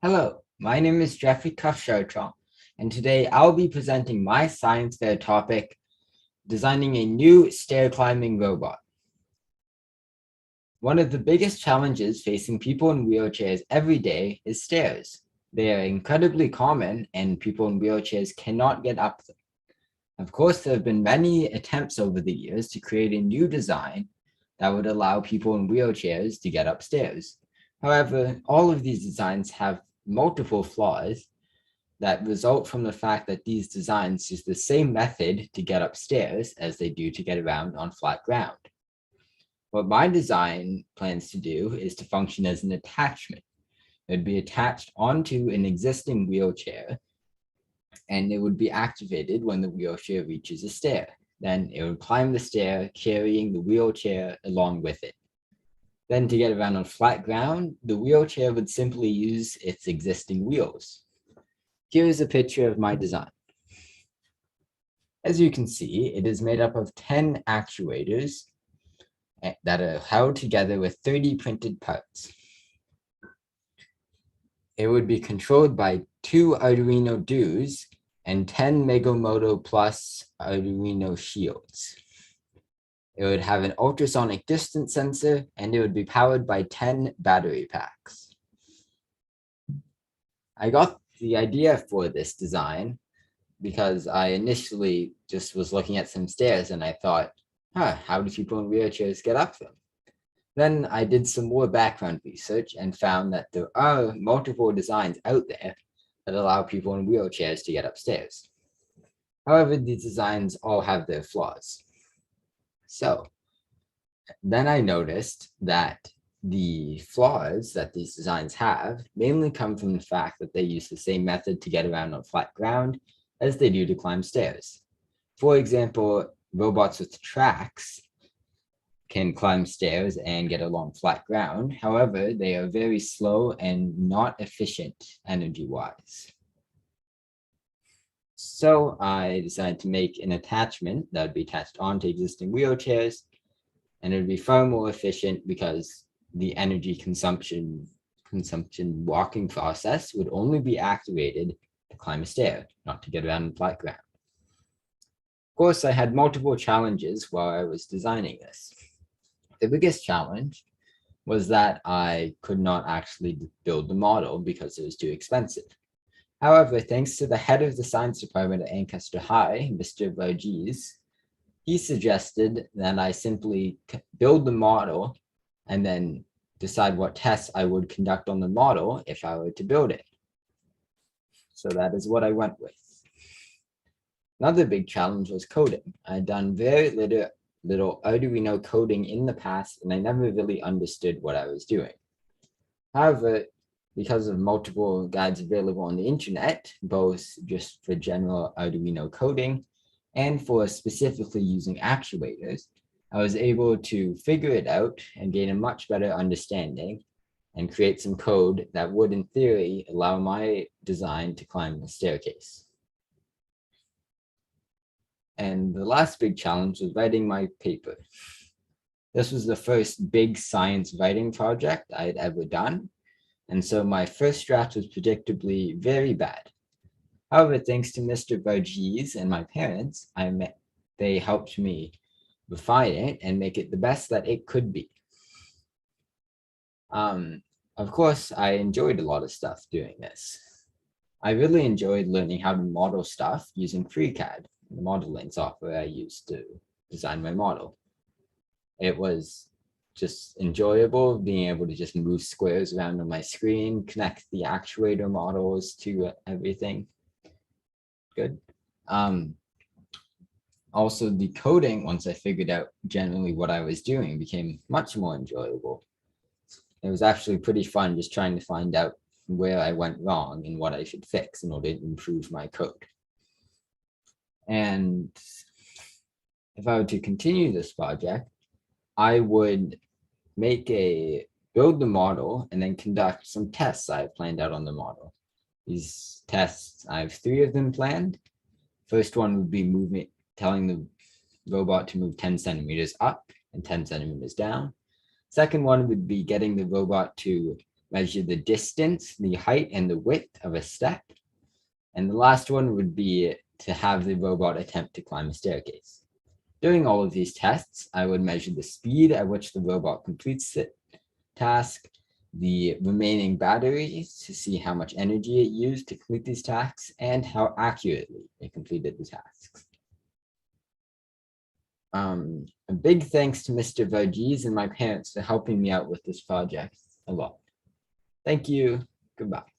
Hello, my name is Jeffrey Kufshartron, and today I'll be presenting my science fair topic, designing a new stair climbing robot. One of the biggest challenges facing people in wheelchairs every day is stairs. They are incredibly common and people in wheelchairs cannot get up them. Of course, there have been many attempts over the years to create a new design that would allow people in wheelchairs to get upstairs. However, all of these designs have multiple flaws that result from the fact that these designs use the same method to get upstairs as they do to get around on flat ground. What my design plans to do is to function as an attachment. It would be attached onto an existing wheelchair, and it would be activated when the wheelchair reaches a stair. Then it would climb the stair, carrying the wheelchair along with it. Then to get around on flat ground, the wheelchair would simply use its existing wheels. Here's a picture of my design. As you can see, it is made up of 10 actuators that are held together with 30 printed parts. It would be controlled by 2 Arduino Duos and 10 Megamoto Plus Arduino shields. It would have an ultrasonic distance sensor, and it would be powered by 10 battery packs. I got the idea for this design because I initially just was looking at some stairs and I thought, how do people in wheelchairs get up them? Then I did some more background research and found that there are multiple designs out there that allow people in wheelchairs to get upstairs. However, these designs all have their flaws. So then I noticed that the flaws that these designs have mainly come from the fact that they use the same method to get around on flat ground as they do to climb stairs. For example, robots with tracks can climb stairs and get along flat ground. However, they are very slow and not efficient energy-wise. So I decided to make an attachment that would be attached onto existing wheelchairs, and it would be far more efficient because the energy consumption walking process would only be activated to climb a stair, not to get around on flat ground. Of course, I had multiple challenges while I was designing this. The biggest challenge was that I could not actually build the model because it was too expensive. However, thanks to the head of the science department at Ancaster High, Mr. Varghese, he suggested that I simply build the model and then decide what tests I would conduct on the model if I were to build it. So that is what I went with. Another big challenge was coding. I'd done very little Arduino coding in the past, and I never really understood what I was doing. However, because of multiple guides available on the internet, both just for general Arduino coding and for specifically using actuators, I was able to figure it out and gain a much better understanding and create some code that would, in theory, allow my design to climb the staircase. And the last big challenge was writing my paper. This was the first big science writing project I had ever done, and so my first draft was predictably very bad. However, thanks to Mr. Varghese and my parents, they helped me refine it and make it the best that it could be. Of course, I enjoyed a lot of stuff doing this. I really enjoyed learning how to model stuff using FreeCAD, the modeling software I used to design my model. It was just enjoyable being able to just move squares around on my screen, connect the actuator models to everything. Good. Also, the coding, once I figured out generally what I was doing, became much more enjoyable. It was actually pretty fun just trying to find out where I went wrong and what I should fix in order to improve my code. And if I were to continue this project, I would build the model and then conduct some tests I have planned out on the model. These tests, I have 3 of them planned. First one would be telling the robot to move 10 centimeters up and 10 centimeters down. Second one would be getting the robot to measure the distance, the height, and the width of a step. And the last one would be to have the robot attempt to climb a staircase. During all of these tests, I would measure the speed at which the robot completes the task, the remaining batteries to see how much energy it used to complete these tasks, and how accurately it completed the tasks. A big thanks to Mr. Verghese and my parents for helping me out with this project a lot. Thank you. Goodbye.